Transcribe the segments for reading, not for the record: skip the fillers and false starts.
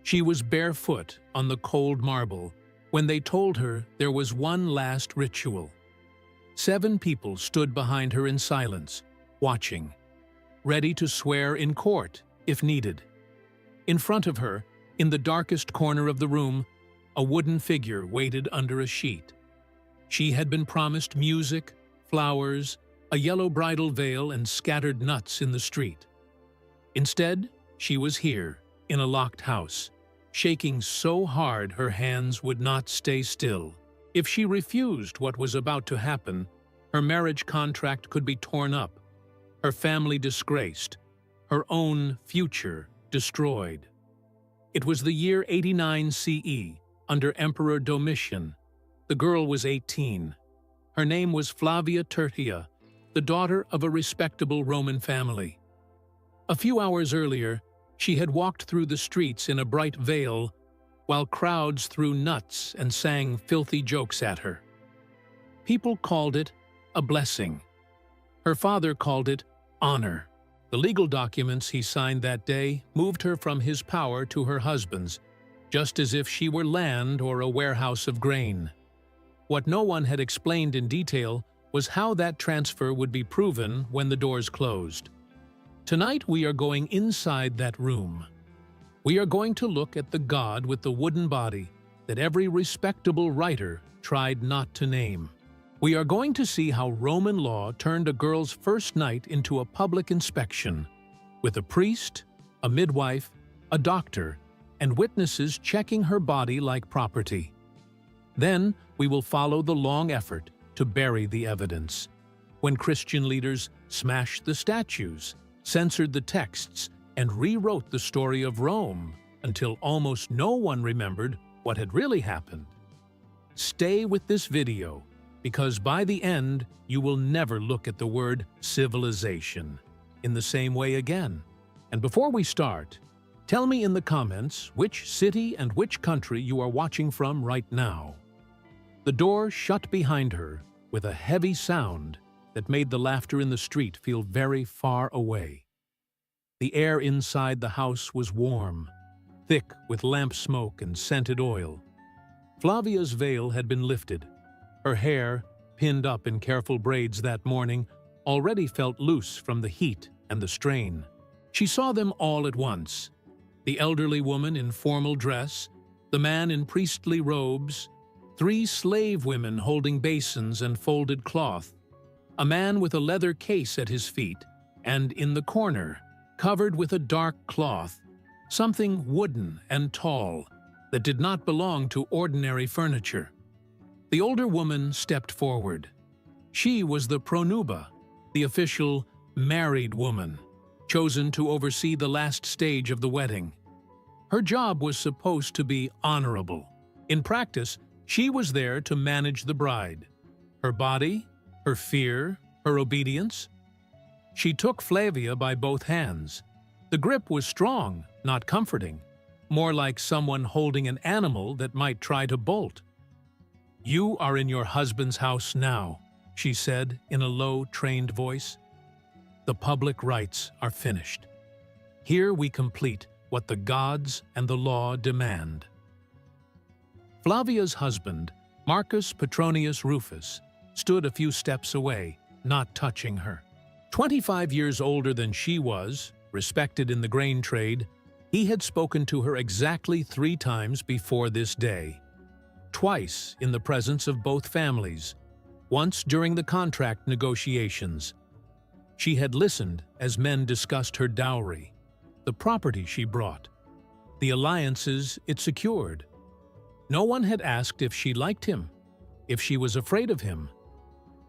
She was barefoot on the cold marble when they told her there was one last ritual. 7 people stood behind her in silence, watching, ready to swear in court if needed. In front of her, in the darkest corner of the room, a wooden figure waited under a sheet. She had been promised music, flowers, a yellow bridal veil, and scattered nuts in the street. Instead, she was here, in a locked house, shaking so hard her hands would not stay still. If she refused what was about to happen, her marriage contract could be torn up, her family disgraced, her own future destroyed. It was the year 89 CE, under Emperor Domitian. The girl was 18. Her name was Flavia Tertia, the daughter of a respectable Roman family. A few hours earlier, she had walked through the streets in a bright veil, while crowds threw nuts and sang filthy jokes at her. People called it a blessing. Her father called it honor. The legal documents he signed that day moved her from his power to her husband's, just as if she were land or a warehouse of grain. What no one had explained in detail was how that transfer would be proven when the doors closed. Tonight we are going inside that room. We are going to look at the god with the wooden body that every respectable writer tried not to name. We are going to see how Roman law turned a girl's first night into a public inspection, with a priest, a midwife, a doctor, and witnesses checking her body like property. Then we will follow the long effort to bury the evidence, when Christian leaders smashed the statues, censored the texts, and rewrote the story of Rome until almost no one remembered what had really happened. Stay with this video, because by the end, you will never look at the word civilization in the same way again. And before we start, tell me in the comments which city and which country you are watching from right now. The door shut behind her with a heavy sound that made the laughter in the street feel very far away. The air inside the house was warm, thick with lamp smoke and scented oil. Flavia's veil had been lifted. Her hair, pinned up in careful braids that morning, already felt loose from the heat and the strain. She saw them all at once: the elderly woman in formal dress, the man in priestly robes, 3 slave women holding basins and folded cloth, a man with a leather case at his feet, and in the corner, covered with a dark cloth, something wooden and tall that did not belong to ordinary furniture. The older woman stepped forward. She was the pronuba, the official married woman, chosen to oversee the last stage of the wedding. Her job was supposed to be honorable. In practice, she was there to manage the bride, her body, her fear, her obedience. She took Flavia by both hands. The grip was strong, not comforting, more like someone holding an animal that might try to bolt. "You are in your husband's house now," she said in a low, trained voice. "The public rites are finished. Here we complete what the gods and the law demand." Flavia's husband, Marcus Petronius Rufus, stood a few steps away, not touching her. 25 years older than she was, respected in the grain trade, he had spoken to her exactly 3 times before this day. Twice in the presence of both families, once during the contract negotiations. She had listened as men discussed her dowry, the property she brought, the alliances it secured. No one had asked if she liked him, if she was afraid of him,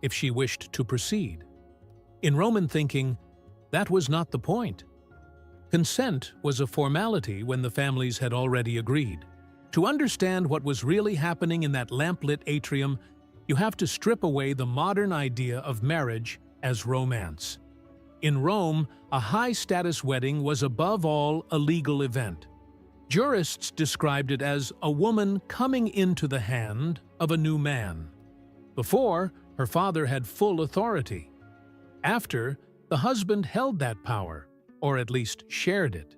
if she wished to proceed. In Roman thinking, that was not the point. Consent was a formality when the families had already agreed. To understand what was really happening in that lamplit atrium, you have to strip away the modern idea of marriage as romance. In Rome, a high-status wedding was above all a legal event. Jurists described it as a woman coming into the hand of a new man. Before, her father had full authority. After, the husband held that power, or at least shared it.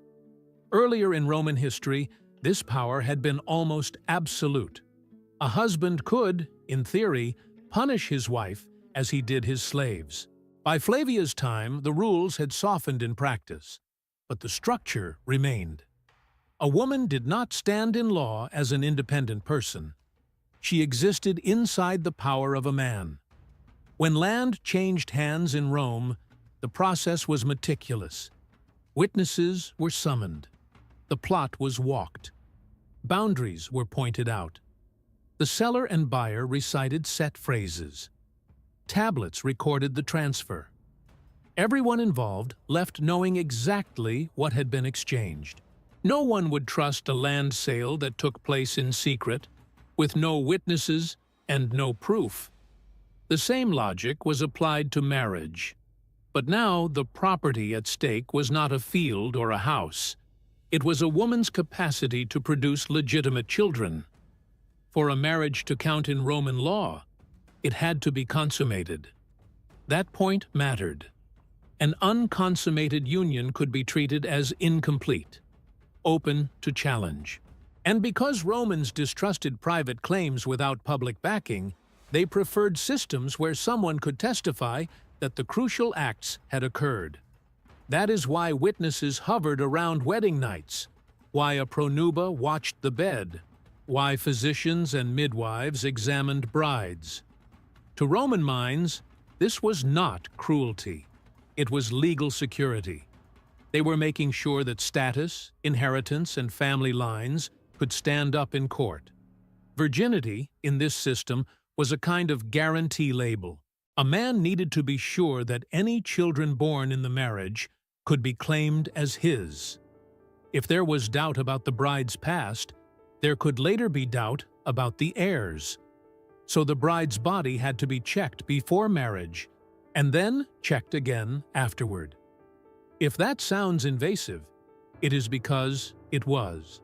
Earlier in Roman history, This power had been almost absolute. A husband could, in theory, punish his wife as he did his slaves. By Flavia's time, the rules had softened in practice, but the structure remained. A woman did not stand in law as an independent person. She existed inside the power of a man. When land changed hands in Rome, the process was meticulous. Witnesses were summoned. The plot was walked. Boundaries were pointed out. The seller and buyer recited set phrases. Tablets recorded the transfer. Everyone involved left knowing exactly what had been exchanged. No one would trust a land sale that took place in secret, with no witnesses and no proof. The same logic was applied to marriage. But now the property at stake was not a field or a house. It was a woman's capacity to produce legitimate children. For a marriage to count in Roman law, it had to be consummated. That point mattered. An unconsummated union could be treated as incomplete, open to challenge. And because Romans distrusted private claims without public backing, they preferred systems where someone could testify that the crucial acts had occurred. That is why witnesses hovered around wedding nights, why a pronuba watched the bed, why physicians and midwives examined brides. To Roman minds, this was not cruelty. It was legal security. They were making sure that status, inheritance, and family lines could stand up in court. Virginity, in this system, was a kind of guarantee label. A man needed to be sure that any children born in the marriage could be claimed as his. If there was doubt about the bride's past, there could later be doubt about the heirs. So the bride's body had to be checked before marriage, and then checked again afterward. If that sounds invasive, it is because it was.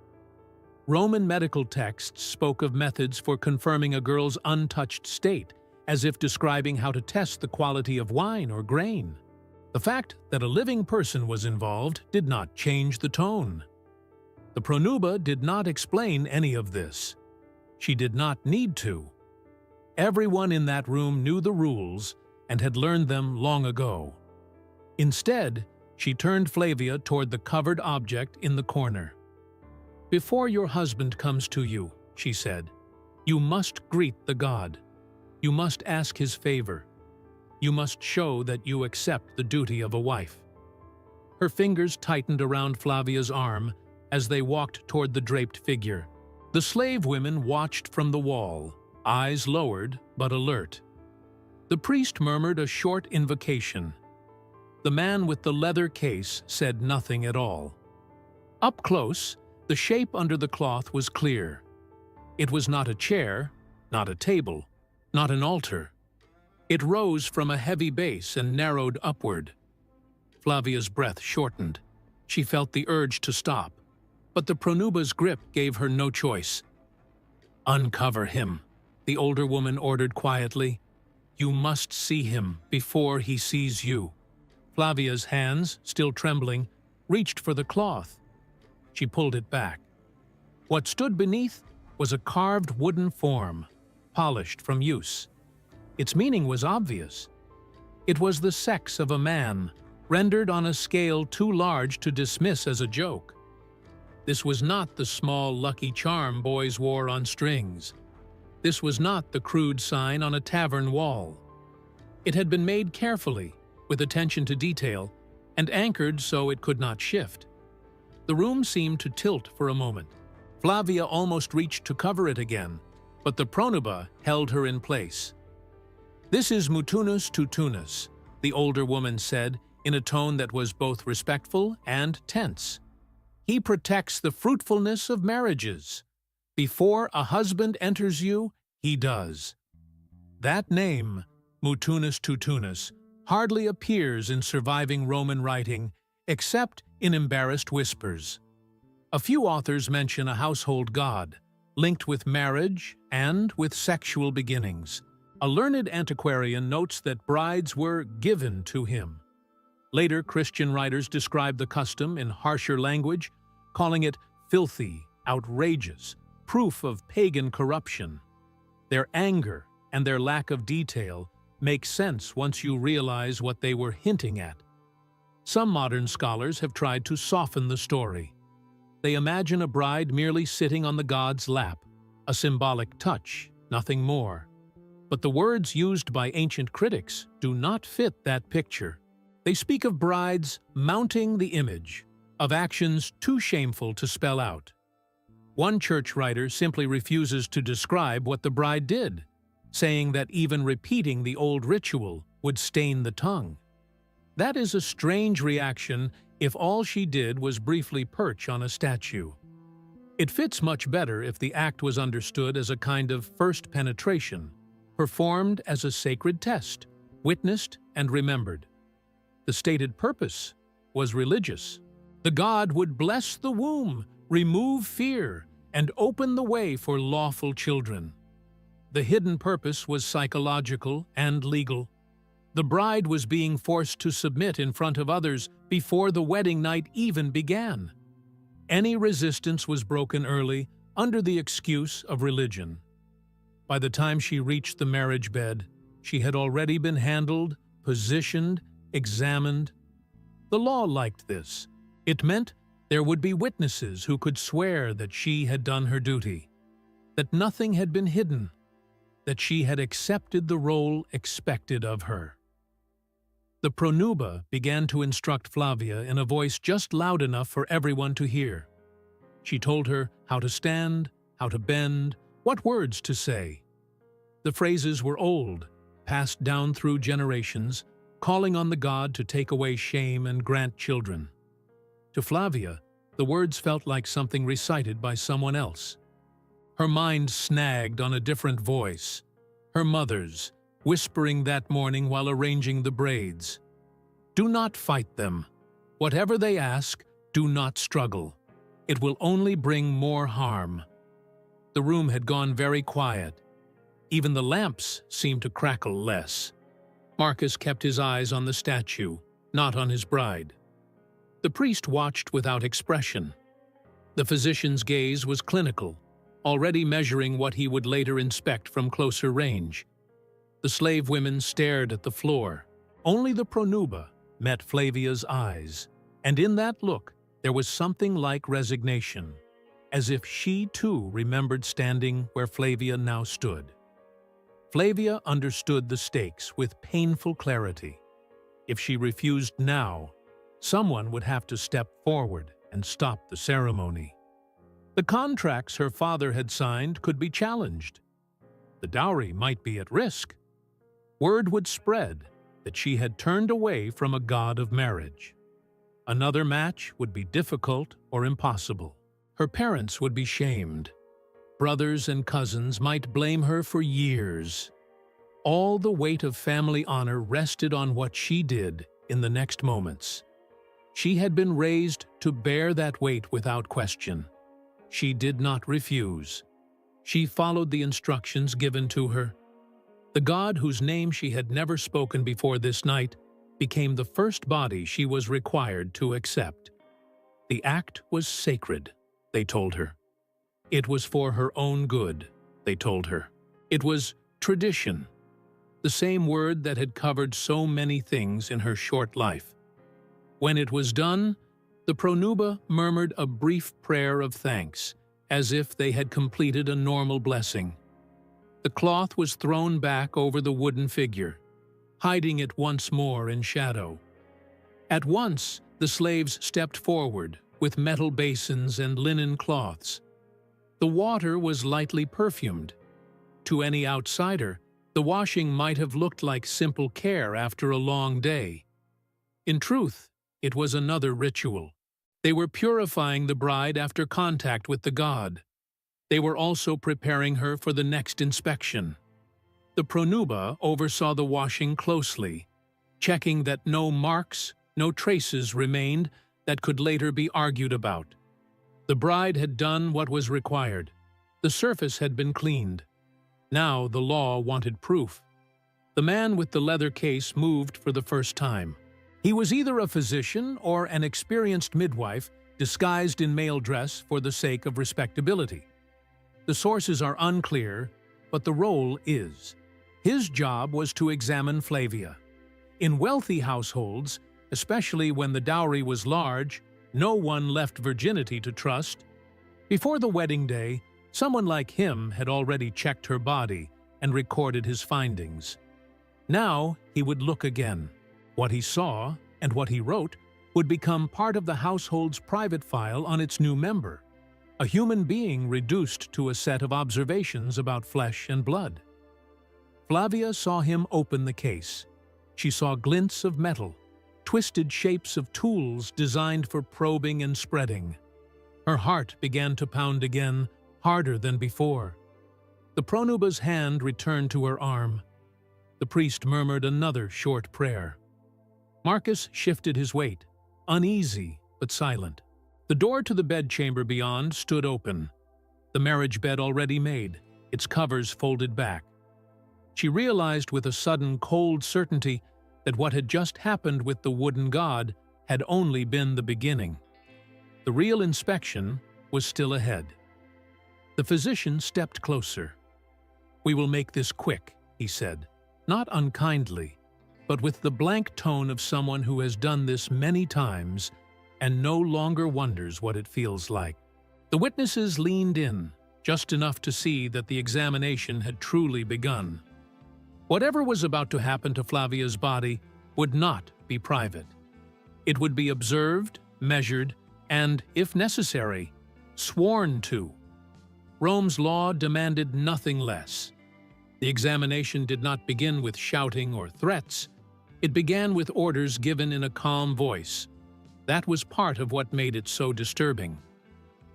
Roman medical texts spoke of methods for confirming a girl's untouched state, as if describing how to test the quality of wine or grain. The fact that a living person was involved did not change the tone. The pronuba did not explain any of this. She did not need to. Everyone in that room knew the rules and had learned them long ago. Instead, she turned Flavia toward the covered object in the corner. "Before your husband comes to you," she said, "you must greet the god. You must ask his favor. You must show that you accept the duty of a wife." Her fingers tightened around Flavia's arm as they walked toward the draped figure. The slave women watched from the wall, eyes lowered but alert. The priest murmured a short invocation. The man with the leather case said nothing at all. Up close, the shape under the cloth was clear. It was not a chair, not a table, not an altar. It rose from a heavy base and narrowed upward. Flavia's breath shortened. She felt the urge to stop, but the pronuba's grip gave her no choice. "Uncover him," the older woman ordered quietly. "You must see him before he sees you." Flavia's hands, still trembling, reached for the cloth. She pulled it back. What stood beneath was a carved wooden form, polished from use. Its meaning was obvious. It was the sex of a man, rendered on a scale too large to dismiss as a joke. This was not the small lucky charm boys wore on strings. This was not the crude sign on a tavern wall. It had been made carefully, with attention to detail, and anchored so it could not shift. The room seemed to tilt for a moment. Flavia almost reached to cover it again, but the pronuba held her in place. "This is Mutunus Tutunus," the older woman said, in a tone that was both respectful and tense. "He protects the fruitfulness of marriages. Before a husband enters you, he does." That name, Mutunus Tutunus, hardly appears in surviving Roman writing, except in embarrassed whispers. A few authors mention a household god, linked with marriage and with sexual beginnings. A learned antiquarian notes that brides were given to him. Later Christian writers describe the custom in harsher language, calling it filthy outrageous, proof of pagan corruption. Their anger and their lack of detail make sense once you realize what they were hinting at. Some modern scholars have tried to soften the story. They imagine a bride merely sitting on the god's lap, a symbolic touch, nothing more. But the words used by ancient critics do not fit that picture. They speak of brides mounting the image, of actions too shameful to spell out. One church writer simply refuses to describe what the bride did, saying that even repeating the old ritual would stain the tongue. That is a strange reaction if all she did was briefly perch on a statue. It fits much better if the act was understood as a kind of first penetration, performed as a sacred test, witnessed and remembered. The stated purpose was religious. The god would bless the womb, remove fear, and open the way for lawful children. The hidden purpose was psychological and legal. The bride was being forced to submit in front of others before the wedding night even began. Any resistance was broken early under the excuse of religion. By the time she reached the marriage bed, she had already been handled, positioned, examined. The law liked this. It meant there would be witnesses who could swear that she had done her duty, that nothing had been hidden, that she had accepted the role expected of her. The pronuba began to instruct Flavia in a voice just loud enough for everyone to hear. She told her how to stand, how to bend, what words to say. The phrases were old, passed down through generations, calling on the god to take away shame and grant children. To Flavia, the words felt like something recited by someone else. Her mind snagged on a different voice, her mother's, whispering that morning while arranging the braids. Do not fight them. Whatever they ask, do not struggle. It will only bring more harm. The room had gone very quiet. Even the lamps seemed to crackle less. Marcus kept his eyes on the statue, not on his bride. The priest watched without expression. The physician's gaze was clinical, already measuring what he would later inspect from closer range. The slave women stared at the floor. Only the pronuba met Flavia's eyes, and in that look there was something like resignation, as if she too remembered standing where Flavia now stood. Flavia understood the stakes with painful clarity. If she refused now, someone would have to step forward and stop the ceremony. The contracts her father had signed could be challenged. The dowry might be at risk. Word would spread that she had turned away from a god of marriage. Another match would be difficult or impossible. Her parents would be shamed. Brothers and cousins might blame her for years. All the weight of family honor rested on what she did in the next moments. She had been raised to bear that weight without question. She did not refuse. She followed the instructions given to her. The god whose name she had never spoken before this night became the first body she was required to accept. The act was sacred, they told her. It was for her own good, they told her. It was tradition, the same word that had covered so many things in her short life. When it was done, the pronuba murmured a brief prayer of thanks, as if they had completed a normal blessing. The cloth was thrown back over the wooden figure, hiding it once more in shadow. At once, the slaves stepped forward with metal basins and linen cloths. The water was lightly perfumed. To any outsider, the washing might have looked like simple care after a long day. In truth, it was another ritual. They were purifying the bride after contact with the god. They were also preparing her for the next inspection. The pronuba oversaw the washing closely, checking that no marks, no traces remained that could later be argued about. The bride had done what was required. The surface had been cleaned. Now the law wanted proof. The man with the leather case moved for the first time. He was either a physician or an experienced midwife, disguised in male dress for the sake of respectability. The sources are unclear, but the role is. His job was to examine Flavia. In wealthy households, especially when the dowry was large, no one left virginity to trust. Before the wedding day, someone like him had already checked her body and recorded his findings. Now he would look again. What he saw and what he wrote would become part of the household's private file on its new member, a human being reduced to a set of observations about flesh and blood. Flavia saw him open the case. She saw glints of metal, twisted shapes of tools designed for probing and spreading. Her heart began to pound again, harder than before. The pronuba's hand returned to her arm. The priest murmured another short prayer. Marcus shifted his weight, uneasy but silent. The door to the bedchamber beyond stood open, the marriage bed already made, its covers folded back. She realized with a sudden cold certainty that what had just happened with the wooden god had only been the beginning. The real inspection was still ahead. The physician stepped closer. "We will make this quick," he said, not unkindly, but with the blank tone of someone who has done this many times and no longer wonders what it feels like. The witnesses leaned in, just enough to see that the examination had truly begun. Whatever was about to happen to Flavia's body would not be private. It would be observed, measured, and, if necessary, sworn to. Rome's law demanded nothing less. The examination did not begin with shouting or threats. It began with orders given in a calm voice. That was part of what made it so disturbing.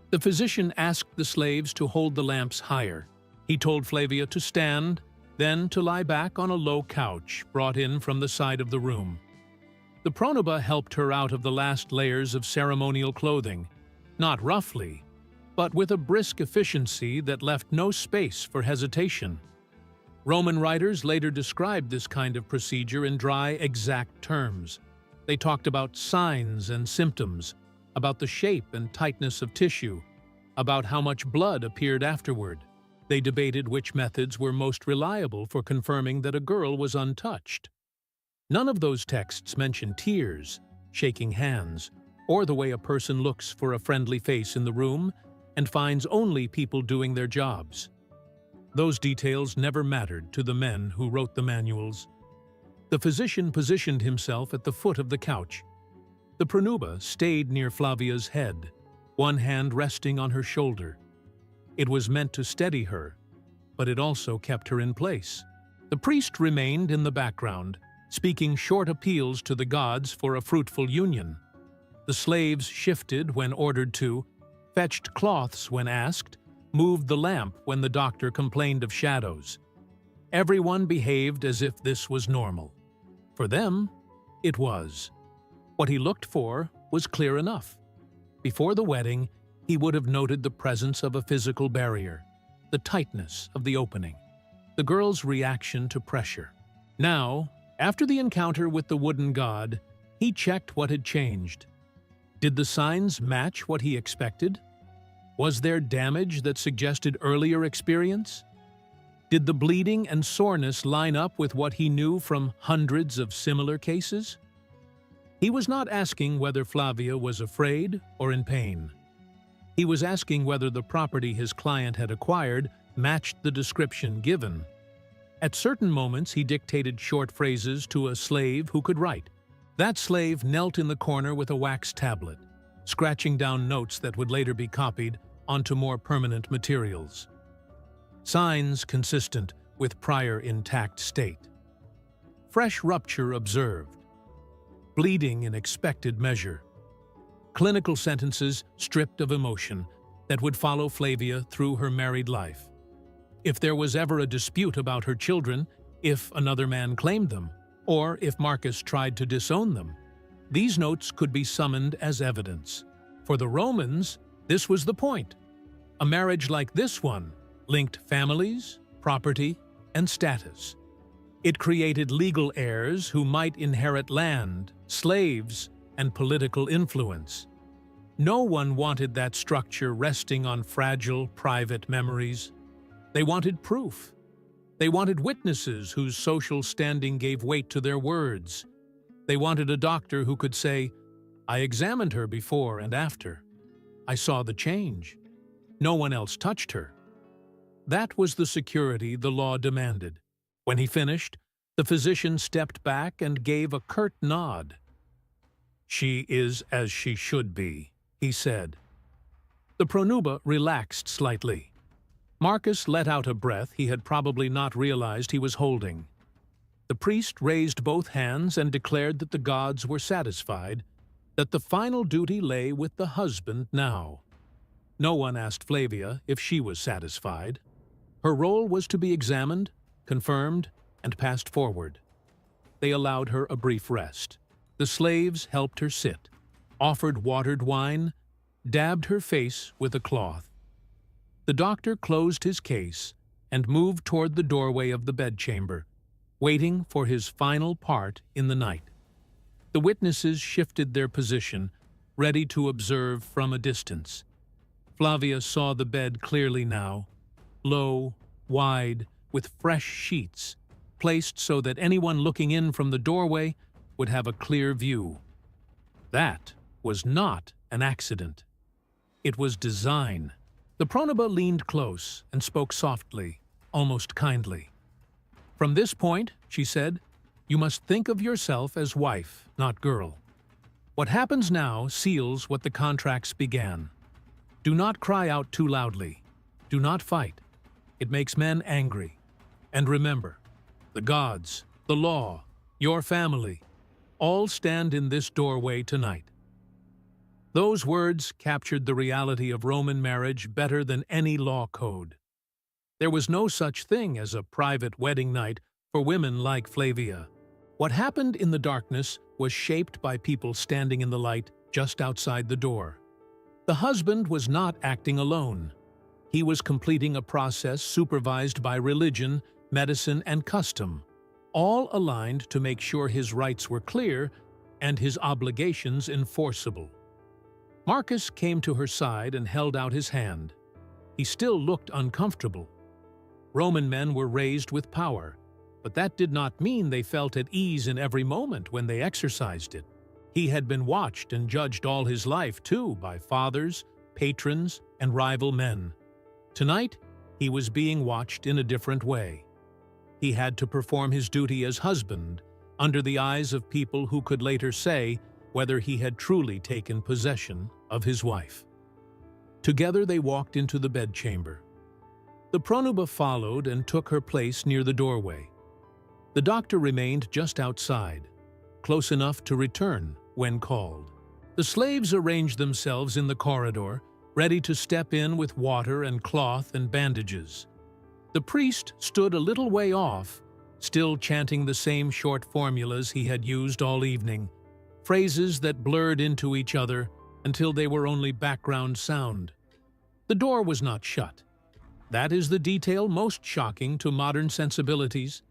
The physician asked the slaves to hold the lamps higher. He told Flavia to stand, then to lie back on a low couch brought in from the side of the room. The pronuba helped her out of the last layers of ceremonial clothing, not roughly, but with a brisk efficiency that left no space for hesitation. Roman writers later described this kind of procedure in dry, exact terms. They talked about signs and symptoms, about the shape and tightness of tissue, about how much blood appeared afterward. They debated which methods were most reliable for confirming that a girl was untouched. None of those texts mention tears, shaking hands, or the way a person looks for a friendly face in the room and finds only people doing their jobs. Those details never mattered to the men who wrote the manuals. The physician positioned himself at the foot of the couch. The pronuba stayed near Flavia's head, one hand resting on her shoulder. It was meant to steady her, but it also kept her in place. The priest remained in the background, speaking short appeals to the gods for a fruitful union. The slaves shifted when ordered to, fetched cloths when asked, moved the lamp when the doctor complained of shadows. Everyone behaved as if this was normal. For them, it was. What he looked for was clear enough. Before the wedding, he would have noted the presence of a physical barrier, the tightness of the opening, the girl's reaction to pressure. Now, after the encounter with the wooden god, he checked what had changed. Did the signs match what he expected? Was there damage that suggested earlier experience? Did the bleeding and soreness line up with what he knew from hundreds of similar cases? He was not asking whether Flavia was afraid or in pain. He was asking whether the property his client had acquired matched the description given. At certain moments, he dictated short phrases to a slave who could write. That slave knelt in the corner with a wax tablet, scratching down notes that would later be copied onto more permanent materials. Signs consistent with prior intact state. Fresh rupture observed. Bleeding in expected measure. Clinical sentences stripped of emotion that would follow Flavia through her married life. If there was ever a dispute about her children, if another man claimed them, or if Marcus tried to disown them, these notes could be summoned as evidence. For the Romans, this was the point. A marriage like this one linked families, property, and status. It created legal heirs who might inherit land, slaves, and political influence. No one wanted that structure resting on fragile, private memories. They wanted proof. They wanted witnesses whose social standing gave weight to their words. They wanted a doctor who could say, "I examined her before and after. I saw the change. No one else touched her." That was the security the law demanded. When he finished, the physician stepped back and gave a curt nod. "She is as she should be," he said. The pronuba relaxed slightly. Marcus let out a breath he had probably not realized he was holding. The priest raised both hands and declared that the gods were satisfied, that the final duty lay with the husband now. No one asked Flavia if she was satisfied. Her role was to be examined, confirmed, and passed forward. They allowed her a brief rest. The slaves helped her sit, offered watered wine, dabbed her face with a cloth. The doctor closed his case and moved toward the doorway of the bedchamber, waiting for his final part in the night. The witnesses shifted their position, ready to observe from a distance. Flavia saw the bed clearly now, low, wide, with fresh sheets, placed so that anyone looking in from the doorway would have a clear view. That was not an accident. It was design. The pronuba leaned close and spoke softly, almost kindly. "From this point," she said, "you must think of yourself as wife, not girl. What happens now seals what the contracts began. Do not cry out too loudly. Do not fight. It makes men angry. And remember, the gods, the law, your family, all stand in this doorway tonight." Those words captured the reality of Roman marriage better than any law code. There was no such thing as a private wedding night for women like Flavia. What happened in the darkness was shaped by people standing in the light just outside the door. The husband was not acting alone. He was completing a process supervised by religion, medicine, and custom, all aligned to make sure his rights were clear and his obligations enforceable. Marcus came to her side and held out his hand. He still looked uncomfortable. Roman men were raised with power, but that did not mean they felt at ease in every moment when they exercised it. He had been watched and judged all his life, too, by fathers, patrons, and rival men. Tonight, he was being watched in a different way. He had to perform his duty as husband under the eyes of people who could later say whether he had truly taken possession of his wife. Together they walked into the bedchamber. The pronuba followed and took her place near the doorway. The doctor remained just outside, close enough to return when called. The slaves arranged themselves in the corridor, ready to step in with water and cloth and bandages. The priest stood a little way off, still chanting the same short formulas he had used all evening, phrases that blurred into each other until they were only background sound. The door was not shut. That is the detail most shocking to modern sensibilities.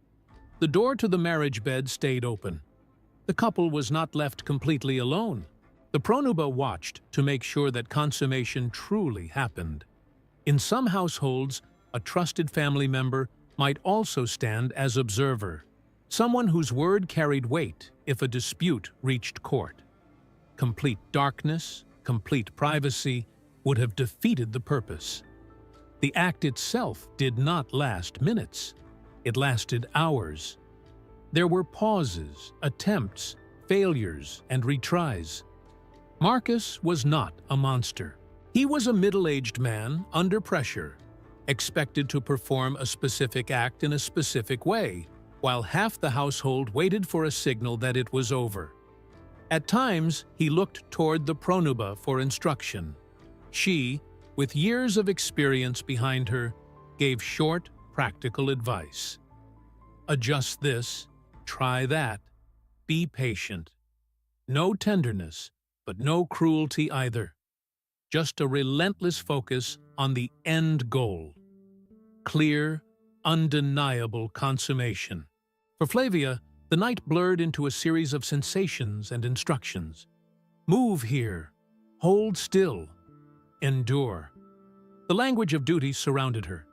The door to the marriage bed stayed open. The couple was not left completely alone. The pronuba watched to make sure that consummation truly happened. In some households, a trusted family member might also stand as observer, someone whose word carried weight if a dispute reached court. Complete darkness, complete privacy would have defeated the purpose. The act itself did not last minutes. It lasted hours. There were pauses, attempts, failures, and retries. Marcus was not a monster. He was a middle-aged man under pressure, expected to perform a specific act in a specific way, while half the household waited for a signal that it was over. At times, he looked toward the pronuba for instruction. She, with years of experience behind her, gave short, practical advice. Adjust this, try that, be patient. No tenderness, but no cruelty either. Just a relentless focus on the end goal. Clear, undeniable consummation. For Flavia, the night blurred into a series of sensations and instructions. Move here. Hold still. Endure. The language of duty surrounded her.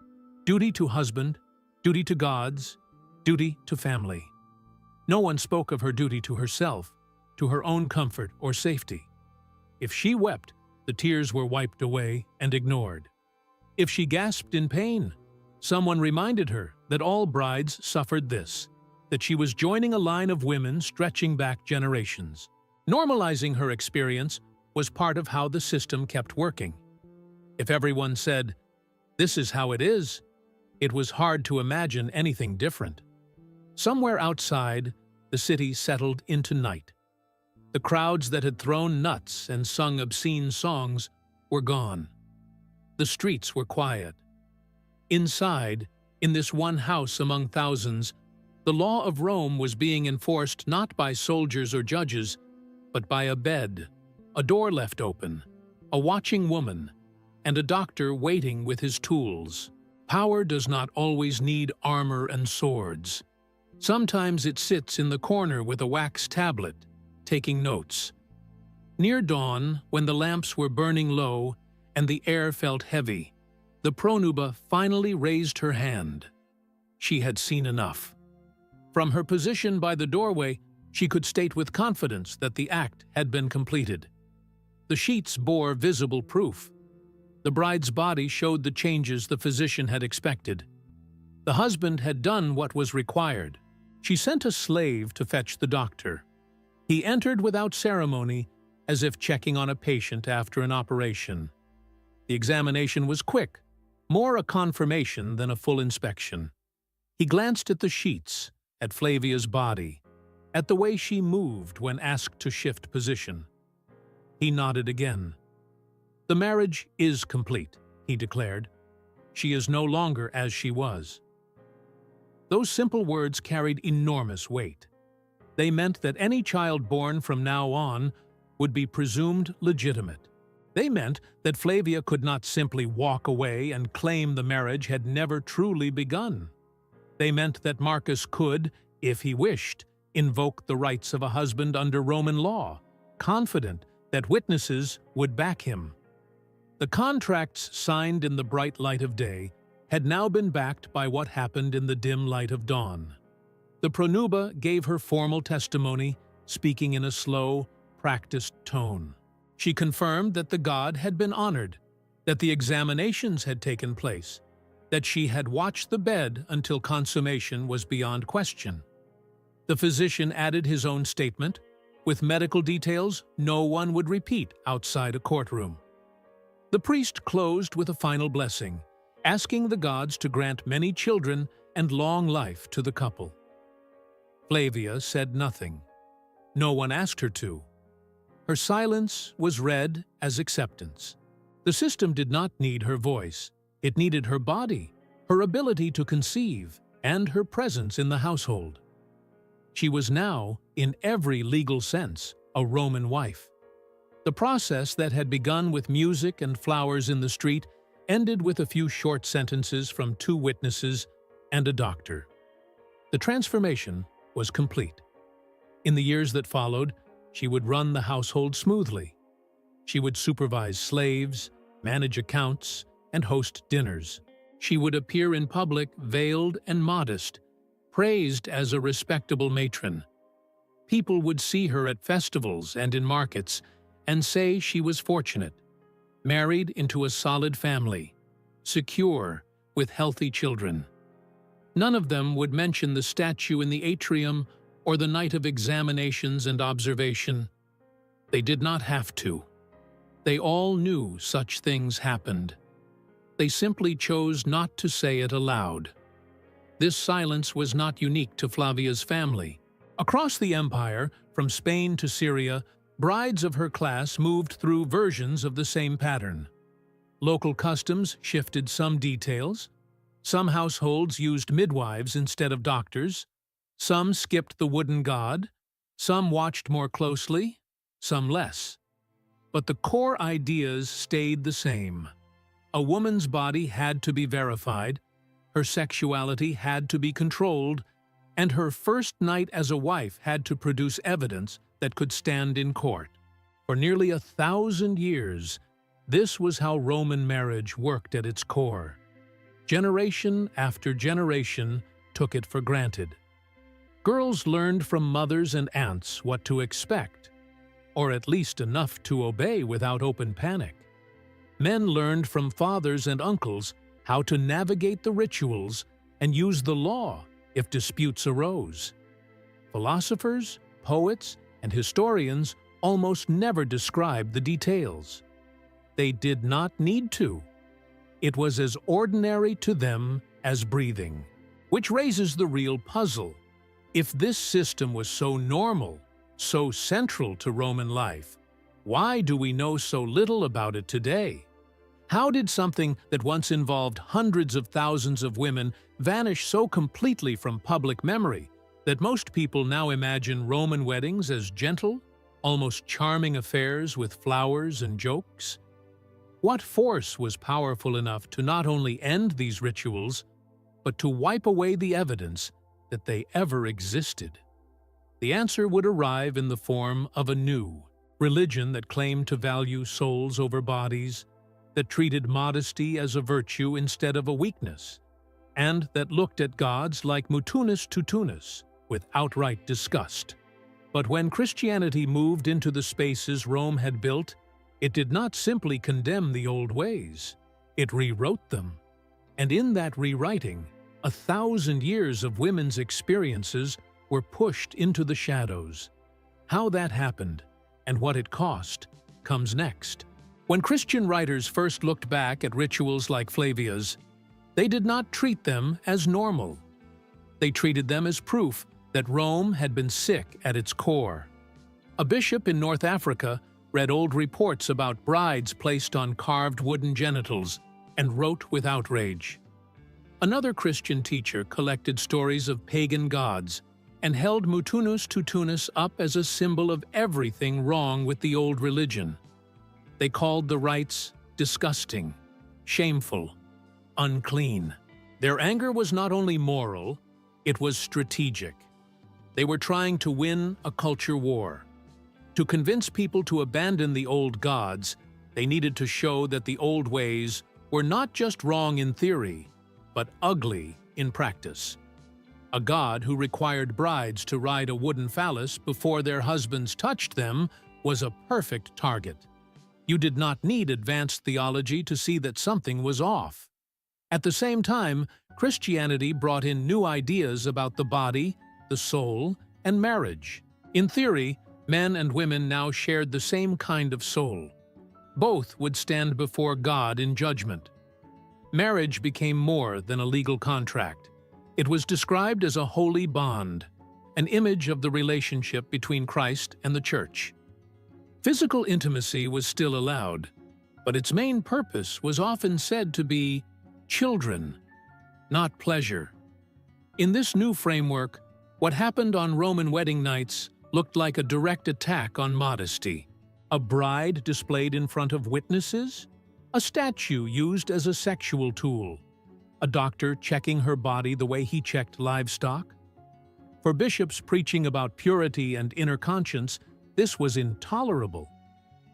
Duty to husband, duty to gods, duty to family. No one spoke of her duty to herself, to her own comfort or safety. If she wept, the tears were wiped away and ignored. If she gasped in pain, someone reminded her that all brides suffered this, that she was joining a line of women stretching back generations. Normalizing her experience was part of how the system kept working. If everyone said, "This is how it is," it was hard to imagine anything different. Somewhere outside, the city settled into night. The crowds that had thrown nuts and sung obscene songs were gone. The streets were quiet. Inside, in this one house among thousands, the law of Rome was being enforced not by soldiers or judges, but by a bed, a door left open, a watching woman, and a doctor waiting with his tools. Power does not always need armor and swords. Sometimes it sits in the corner with a wax tablet, taking notes. Near dawn, when the lamps were burning low and the air felt heavy, the pronuba finally raised her hand. She had seen enough. From her position by the doorway, she could state with confidence that the act had been completed. The sheets bore visible proof. The bride's body showed the changes the physician had expected. The husband had done what was required. She sent a slave to fetch the doctor. He entered without ceremony, as if checking on a patient after an operation. The examination was quick, more a confirmation than a full inspection. He glanced at the sheets, at Flavia's body, at the way she moved when asked to shift position. He nodded again. "The marriage is complete," he declared. "She is no longer as she was." Those simple words carried enormous weight. They meant that any child born from now on would be presumed legitimate. They meant that Flavia could not simply walk away and claim the marriage had never truly begun. They meant that Marcus could, if he wished, invoke the rights of a husband under Roman law, confident that witnesses would back him. The contracts signed in the bright light of day had now been backed by what happened in the dim light of dawn. The pronuba gave her formal testimony, speaking in a slow, practiced tone. She confirmed that the god had been honored, that the examinations had taken place, that she had watched the bed until consummation was beyond question. The physician added his own statement, with medical details no one would repeat outside a courtroom. The priest closed with a final blessing, asking the gods to grant many children and long life to the couple. Flavia said nothing. No one asked her to. Her silence was read as acceptance. The system did not need her voice. It needed her body, her ability to conceive, and her presence in the household. She was now, in every legal sense, a Roman wife. The process that had begun with music and flowers in the street ended with a few short sentences from 2 witnesses and a doctor. The transformation was complete. In the years that followed, she would run the household smoothly. She would supervise slaves, manage accounts, and host dinners. She would appear in public veiled and modest, praised as a respectable matron. People would see her at festivals and in markets and say she was fortunate, married into a solid family, secure, with healthy children. None of them would mention the statue in the atrium or the night of examinations and observation. They did not have to. They all knew such things happened. They simply chose not to say it aloud. This silence was not unique to Flavia's family. Across the empire, from Spain to Syria, brides of her class moved through versions of the same pattern. Local customs shifted some details. Some households used midwives instead of doctors. Some skipped the wooden god. Some watched more closely, some less. But the core ideas stayed the same. A woman's body had to be verified, her sexuality had to be controlled, and her first night as a wife had to produce evidence that could stand in court. For nearly 1,000 years, this was how Roman marriage worked at its core. Generation after generation took it for granted. Girls learned from mothers and aunts what to expect, or at least enough to obey without open panic. Men learned from fathers and uncles how to navigate the rituals and use the law if disputes arose. Philosophers, poets, and historians almost never described the details. They did not need to. It was as ordinary to them as breathing. Which raises the real puzzle. If this system was so normal, so central to Roman life, why do we know so little about it today? How did something that once involved hundreds of thousands of women vanish so completely from public memory that most people now imagine Roman weddings as gentle, almost charming affairs with flowers and jokes? What force was powerful enough to not only end these rituals, but to wipe away the evidence that they ever existed? The answer would arrive in the form of a new religion that claimed to value souls over bodies, that treated modesty as a virtue instead of a weakness, and that looked at gods like Mutunus Tutunus with outright disgust. But when Christianity moved into the spaces Rome had built, it did not simply condemn the old ways. It rewrote them. And in that rewriting, 1,000 years of women's experiences were pushed into the shadows. How that happened, and what it cost, comes next. When Christian writers first looked back at rituals like Flavia's, they did not treat them as normal. They treated them as proof that Rome had been sick at its core. A bishop in North Africa read old reports about brides placed on carved wooden genitals and wrote with outrage. Another Christian teacher collected stories of pagan gods and held Mutunus Tutunus up as a symbol of everything wrong with the old religion. They called the rites disgusting, shameful, unclean. Their anger was not only moral, it was strategic. They were trying to win a culture war. To convince people to abandon the old gods, they needed to show that the old ways were not just wrong in theory, but ugly in practice. A god who required brides to ride a wooden phallus before their husbands touched them was a perfect target. You did not need advanced theology to see that something was off. At the same time, Christianity brought in new ideas about the body, the soul, and marriage. In theory, men and women now shared the same kind of soul. Both would stand before God in judgment. Marriage became more than a legal contract. It was described as a holy bond, an image of the relationship between Christ and the Church. Physical intimacy was still allowed, but its main purpose was often said to be children, not pleasure. In this new framework, what happened on Roman wedding nights looked like a direct attack on modesty. A bride displayed in front of witnesses, a statue used as a sexual tool, a doctor checking her body the way he checked livestock. For bishops preaching about purity and inner conscience, this was intolerable.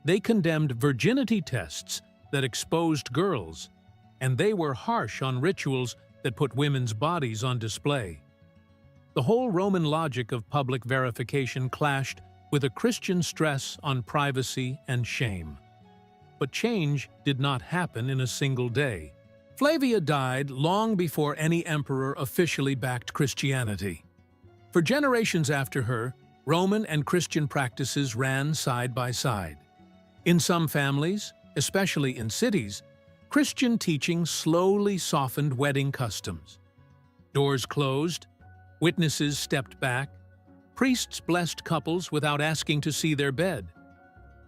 They condemned virginity tests that exposed girls, and they were harsh on rituals that put women's bodies on display. The whole Roman logic of public verification clashed with a Christian stress on privacy and shame. But change did not happen in a single day. Flavia died long before any emperor officially backed Christianity. For generations after her, Roman and Christian practices ran side by side. In some families, especially in cities, Christian teaching slowly softened wedding customs. Doors closed, witnesses stepped back, priests blessed couples without asking to see their bed.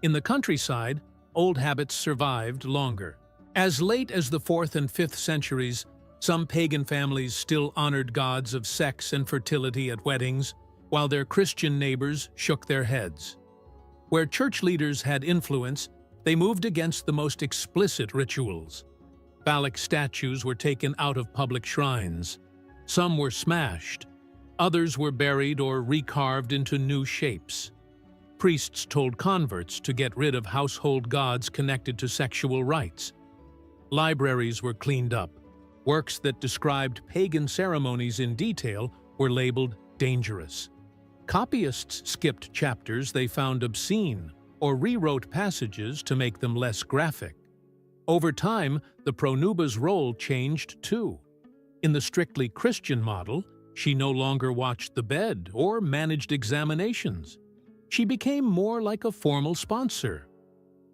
In the countryside, old habits survived longer. As late as the 4th and 5th centuries, some pagan families still honored gods of sex and fertility at weddings, while their Christian neighbors shook their heads. Where church leaders had influence, they moved against the most explicit rituals. Phallic statues were taken out of public shrines. Some were smashed. Others were buried or recarved into new shapes. Priests told converts to get rid of household gods connected to sexual rites. Libraries were cleaned up. Works that described pagan ceremonies in detail were labeled dangerous. Copyists skipped chapters they found obscene or rewrote passages to make them less graphic. Over time, the pronuba's role changed too. In the strictly Christian model, she no longer watched the bed or managed examinations. She became more like a formal sponsor,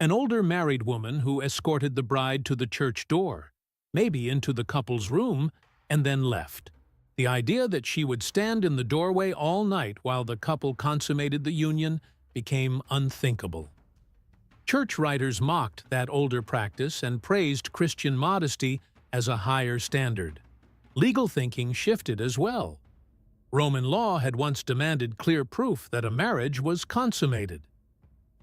an older married woman who escorted the bride to the church door, maybe into the couple's room, and then left. The idea that she would stand in the doorway all night while the couple consummated the union became unthinkable. Church writers mocked that older practice and praised Christian modesty as a higher standard. Legal thinking shifted as well. Roman law had once demanded clear proof that a marriage was consummated.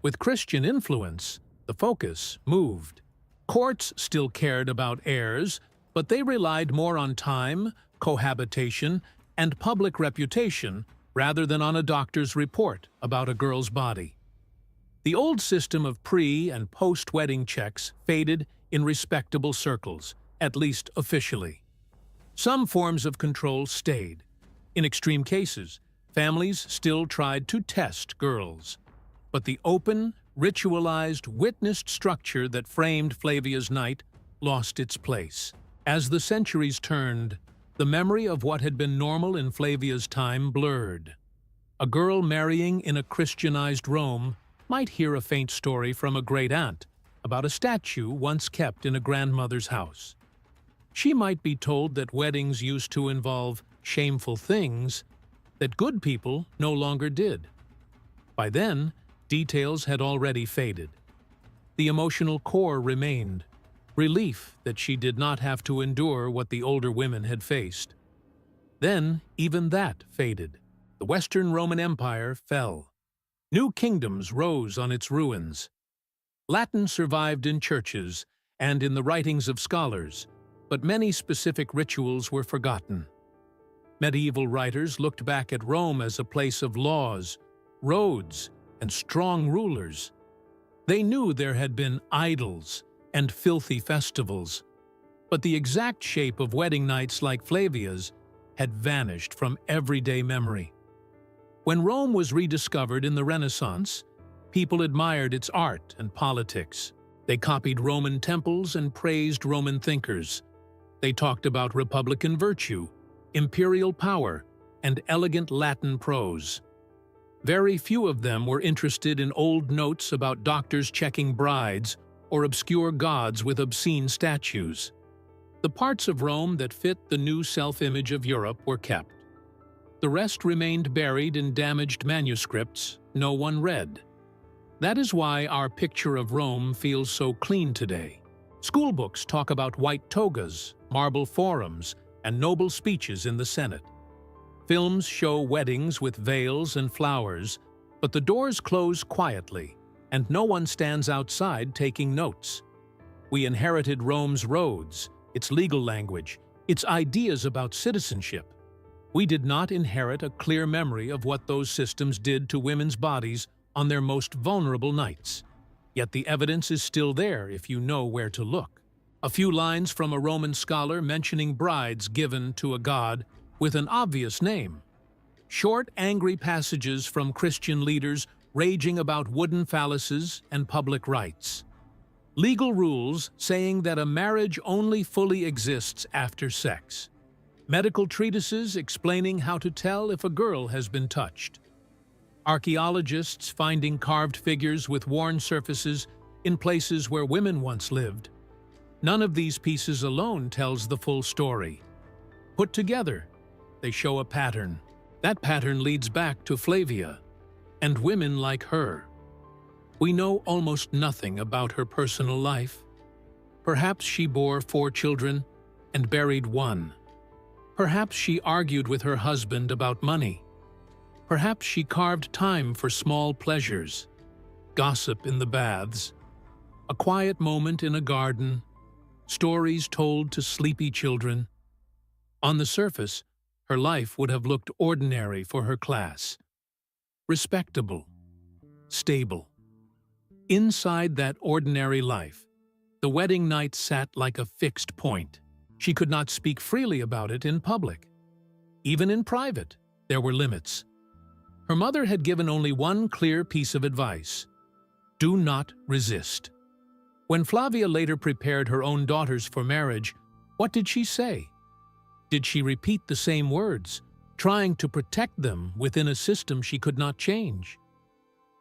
With Christian influence, the focus moved. Courts still cared about heirs, but they relied more on time, cohabitation, and public reputation rather than on a doctor's report about a girl's body. The old system of pre- and post-wedding checks faded in respectable circles, at least officially. Some forms of control stayed. In extreme cases, families still tried to test girls. But the open, ritualized, witnessed structure that framed Flavia's night lost its place. As the centuries turned, the memory of what had been normal in Flavia's time blurred. A girl marrying in a Christianized Rome might hear a faint story from a great-aunt about a statue once kept in a grandmother's house. She might be told that weddings used to involve shameful things that good people no longer did. By then, details had already faded. The emotional core remained, relief that she did not have to endure what the older women had faced. Then, even that faded. The Western Roman Empire fell. New kingdoms rose on its ruins. Latin survived in churches and in the writings of scholars, but many specific rituals were forgotten. Medieval writers looked back at Rome as a place of laws, roads, and strong rulers. They knew there had been idols and filthy festivals, but the exact shape of wedding nights like Flavia's had vanished from everyday memory. When Rome was rediscovered in the Renaissance, people admired its art and politics. They copied Roman temples and praised Roman thinkers. They talked about republican virtue, imperial power, and elegant Latin prose. Very few of them were interested in old notes about doctors checking brides or obscure gods with obscene statues. The parts of Rome that fit the new self-image of Europe were kept. The rest remained buried in damaged manuscripts no one read. That is why our picture of Rome feels so clean today. Schoolbooks talk about white togas, marble forums, and noble speeches in the Senate. Films show weddings with veils and flowers, but the doors close quietly, and no one stands outside taking notes. We inherited Rome's roads, its legal language, its ideas about citizenship. We did not inherit a clear memory of what those systems did to women's bodies on their most vulnerable nights. Yet the evidence is still there if you know where to look. A few lines from a Roman scholar mentioning brides given to a god with an obvious name. Short, angry passages from Christian leaders raging about wooden phalluses and public rites. Legal rules saying that a marriage only fully exists after sex. Medical treatises explaining how to tell if a girl has been touched. Archaeologists finding carved figures with worn surfaces in places where women once lived. None of these pieces alone tells the full story. Put together, they show a pattern. That pattern leads back to Flavia and women like her. We know almost nothing about her personal life. Perhaps she bore 4 children and buried 1. Perhaps she argued with her husband about money. Perhaps she carved time for small pleasures, gossip in the baths, a quiet moment in a garden, stories told to sleepy children. On the surface, her life would have looked ordinary for her class. Respectable. stable. Inside that ordinary life, the wedding night sat like a fixed point. She could not speak freely about it in public. Even in private, there were limits. Her mother had given only one clear piece of advice: do not resist. When Flavia later prepared her own daughters for marriage, what did she say? Did she repeat the same words, trying to protect them within a system she could not change?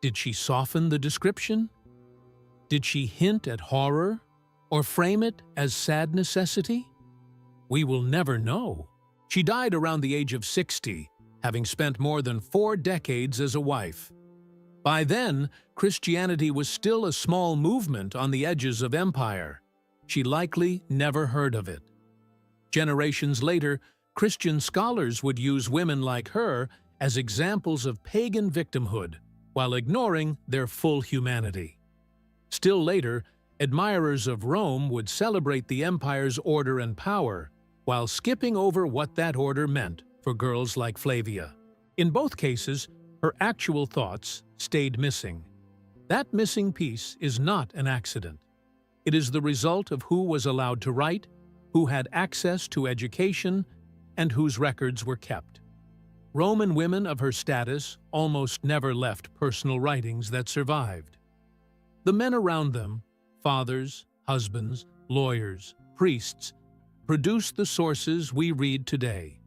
Did she soften the description? Did she hint at horror or frame it as sad necessity? We will never know. She died around the age of 60, having spent more than 4 decades as a wife. By then, Christianity was still a small movement on the edges of empire. She likely never heard of it. Generations later, Christian scholars would use women like her as examples of pagan victimhood, while ignoring their full humanity. Still later, admirers of Rome would celebrate the empire's order and power, while skipping over what that order meant for girls like Flavia. In both cases, her actual thoughts stayed missing. That missing piece is not an accident. It is the result of who was allowed to write, who had access to education, and whose records were kept. Roman women of her status almost never left personal writings that survived. The men around them, fathers, husbands, lawyers, priests, produced the sources we read today.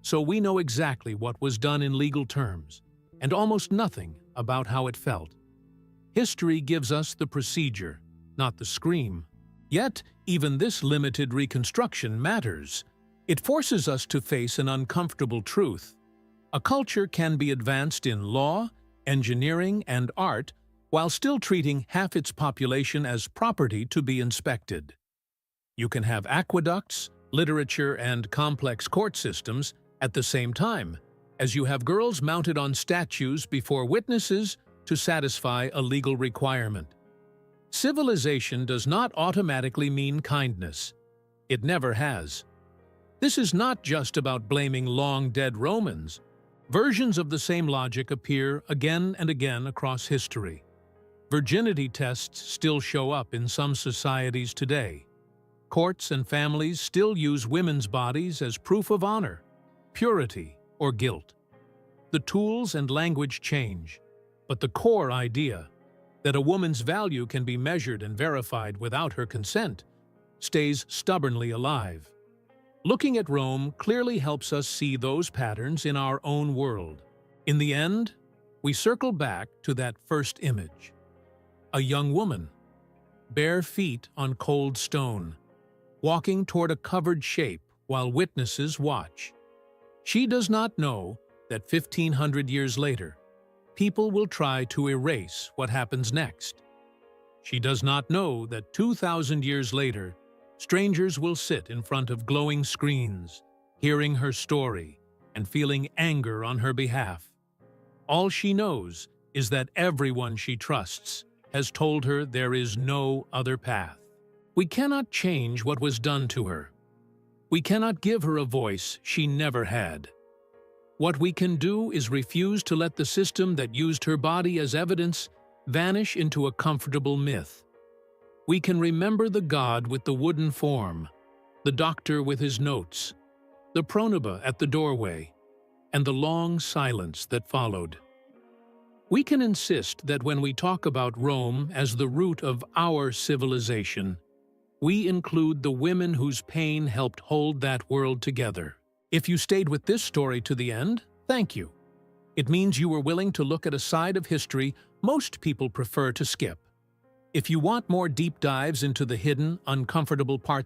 So we know exactly what was done in legal terms, and almost nothing about how it felt. History gives us the procedure, not the scream. Yet, even this limited reconstruction matters. It forces us to face an uncomfortable truth. A culture can be advanced in law, engineering, and art while still treating half its population as property to be inspected. You can have aqueducts, literature, and complex court systems at the same time, as you have girls mounted on statues before witnesses to satisfy a legal requirement. Civilization does not automatically mean kindness. It never has. This is not just about blaming long-dead Romans. Versions of the same logic appear again and again across history. Virginity tests still show up in some societies today. Courts and families still use women's bodies as proof of honor, purity, or guilt. The tools and language change, but the core idea, that a woman's value can be measured and verified without her consent, stays stubbornly alive. Looking at Rome clearly helps us see those patterns in our own world. In the end, we circle back to that first image. A young woman, bare feet on cold stone, walking toward a covered shape while witnesses watch. She does not know that 1,500 years later, people will try to erase what happens next. She does not know that 2,000 years later, strangers will sit in front of glowing screens, hearing her story and feeling anger on her behalf. All she knows is that everyone she trusts has told her there is no other path. We cannot change what was done to her. We cannot give her a voice she never had. What we can do is refuse to let the system that used her body as evidence vanish into a comfortable myth. We can remember the god with the wooden form, the doctor with his notes, the pronoba at the doorway, and the long silence that followed. We can insist that when we talk about Rome as the root of our civilization, we include the women whose pain helped hold that world together. If you stayed with this story to the end, thank you. It means you were willing to look at a side of history most people prefer to skip. If you want more deep dives into the hidden, uncomfortable parts